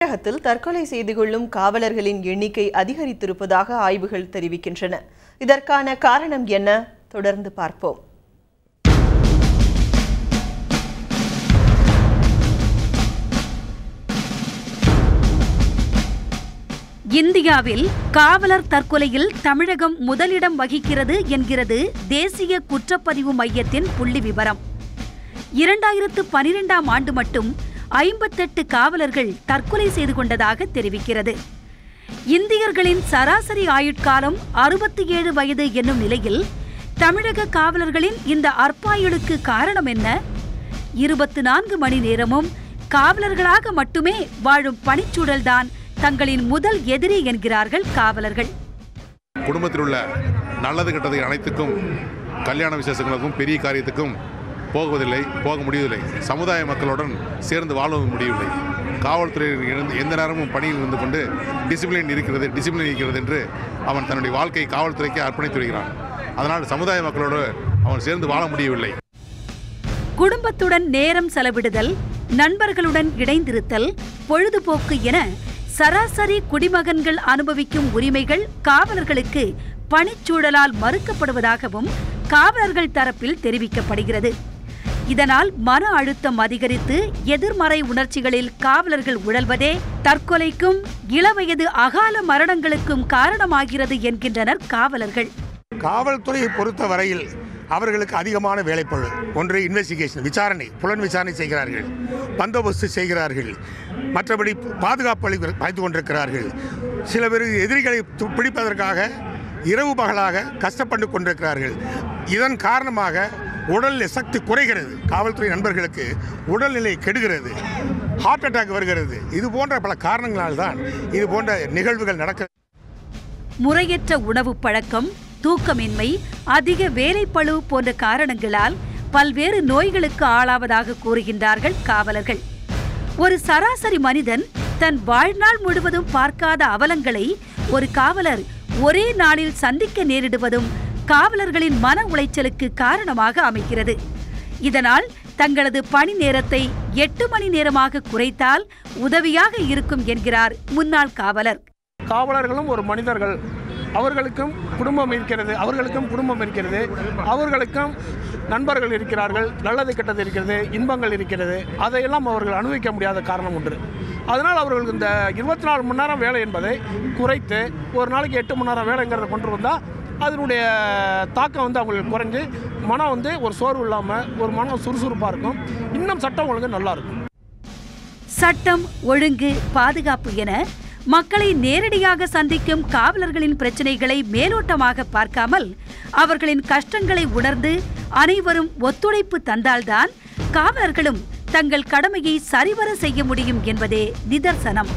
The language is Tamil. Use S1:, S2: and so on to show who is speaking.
S1: தமிழகத்தில் தற்கொலை செய்து கொள்ளும் காவலர்களின் எண்ணிக்கை அதிகரித்திருப்பதாக ஆய்வுகள் தெரிவிக்கின்றன. இதற்கான காரணம் என்ன? தொடர்ந்து பார்ப்போம்.
S2: இந்தியாவில் காவலர் தற்கொலையில் தமிழகம் முதலிடம் வகிக்கிறது என்கிறது தேசிய குற்றப்பதிவு மையத்தின் புள்ளி விவரம். 2012ஆம் ஆண்டு மட்டும் 58 காவலர்கள் தற்கொலை செய்து கொண்டதாக தெரிவிக்கிறது. இந்தியர்களின் சராசரி ஆயுட்காலம் 67 வயது என்னும் நிலையில் தமிழக காவலர்களின் இந்த அற்பாயுளுக்கு காரணம் என்ன? 24 மணி நேரமும் காவலர்களாக மட்டுமே வாழும் பணிச்சூழல்தான் தங்களின் முதல் எதிரி என்கிறார்கள் காவலர்கள்.
S3: குடும்பத்தில் உள்ள நல்லது கெட்டது அனைத்துக்கும், கல்யாண விசேஷங்களுக்கும் பெரிய காரியத்துக்கும் போக முடியவில்லை. சமுதாய மக்களுடன் சேர்ந்து வாழ முடியவில்லை. காவல்துறையில் எந்த நேரமும் பணியில் இருந்து கொண்டு டிசிப்ளின் இருக்கிறது என்று அவன் தன்னுடைய வாழ்க்கையை காவல்துறைக்கு அர்ப்பணித்து வருகிறான். அதனால் சமுதாய மக்களோடு அவன் சேர்ந்து வாழ முடியவில்லை.
S2: குடும்பத்துடன் நேரம் செலவிடுதல், நண்பர்களுடன் இணைந்திருத்தல், பொழுதுபோக்கு என சராசரி குடிமகன்கள் அனுபவிக்கும் உரிமைகள் காவலர்களுக்கு பணிச்சூழலால் மறுக்கப்படுவதாகவும் காவலர்கள் தரப்பில் தெரிவிக்கப்படுகிறது. இதனால் மன அழுத்தம் அதிகரித்து எதிர்மறை உணர்ச்சிகளில் காவலர்கள் உழல்வதே தற்கொலைக்கும் இளவயது அகால மரணங்களுக்கும் காரணமாகிறது என்கின்றனர் காவலர்கள்.
S4: காவல்துறையை பொறுத்த வரையில் அவர்களுக்கு அதிகமான வேலைப்பளு. ஒன்று இன்வெஸ்டிகேஷன், விசாரணை, புலன் விசாரணை செய்கிறார்கள், பந்தோபஸ்து செய்கிறார்கள், மற்றபடி பாதுகாப்பு அளித்து கொண்டிருக்கிறார்கள். சில பேர் எதிரிகளை பிடிப்பதற்காக இரவு பகலாக கஷ்டப்பட்டு கொண்டிருக்கிறார்கள். இதன் காரணமாக உடல் சக்தி குறைகிறது. காவல்துறை நண்பர்களுக்கு உடல்நிலை கெடுகிறது, ஹார்ட் அட்டாக் வருகிறது. இது போன்ற பல காரணங்களால் தான் இது போன்ற நிகழ்வுகள் நடக்கிறது.
S2: முறையற்ற உணவு பழக்கம், தூக்கமின்மை, அதிக வேலைப்பளு போன்ற காரணங்களால் பல்வேறு நோய்களுக்கு ஆளாவதாக கூறுகின்றார்கள் காவலர்கள். ஒரு சராசரி மனிதன் தன் வாழ்நாள் முழுவதும் பார்க்காத அவலங்களை ஒரு காவலர் ஒரே நாளில் சந்திக்க நேரிடுவதும் காவலர்களின் மன உளைச்சலுக்கு காரணமாக அமைகிறது. இதனால் தங்களது பணி நேரத்தை 8 மணி நேரமாக குறைத்தால் உதவியாக இருக்கும் என்கிறார் முன்னாள் காவலர்.
S5: காவலர்களும் ஒரு மனிதர்கள். அவர்களுக்கும் குடும்பம் இருக்கிறது, அவர்களுக்கும் நண்பர்கள் இருக்கிறார்கள், நல்லது கெட்டது இருக்கிறது, இன்பங்கள் இருக்கிறது. அதையெல்லாம் அவர்கள் அனுபவிக்க முடியாத காரணம் ஒன்று. அதனால் அவர்களுக்கு இந்த 24 மணி நேரம் வேலை என்பதை குறைத்து ஒரு நாளைக்கு 8 மணி நேரம் வேலைங்கிறத கொண்டு வந்தால் அதனுடைய தாக்கம் அவங்களுக்கு குறைஞ்சு மனம் ஒரு சோர்வு இல்லாமல் ஒரு மனம் சுறுசுறுப்பாக இருக்கும். இன்னும் சட்டம் ஒழுங்கு நல்லா இருக்கும்.
S2: சட்டம், ஒழுங்கு, பாதுகாப்பு என மக்களை நேரடியாக சந்திக்கும் காவலர்களின் பிரச்சனைகளை மேலோட்டமாக பார்க்காமல் அவர்களின் கஷ்டங்களை உணர்ந்து அனைவரும் ஒத்துழைப்பு தந்தால்தான் காவலர்களும் தங்கள் கடமையை சரிவர செய்ய முடியும் என்பதே நிதர்சனம்.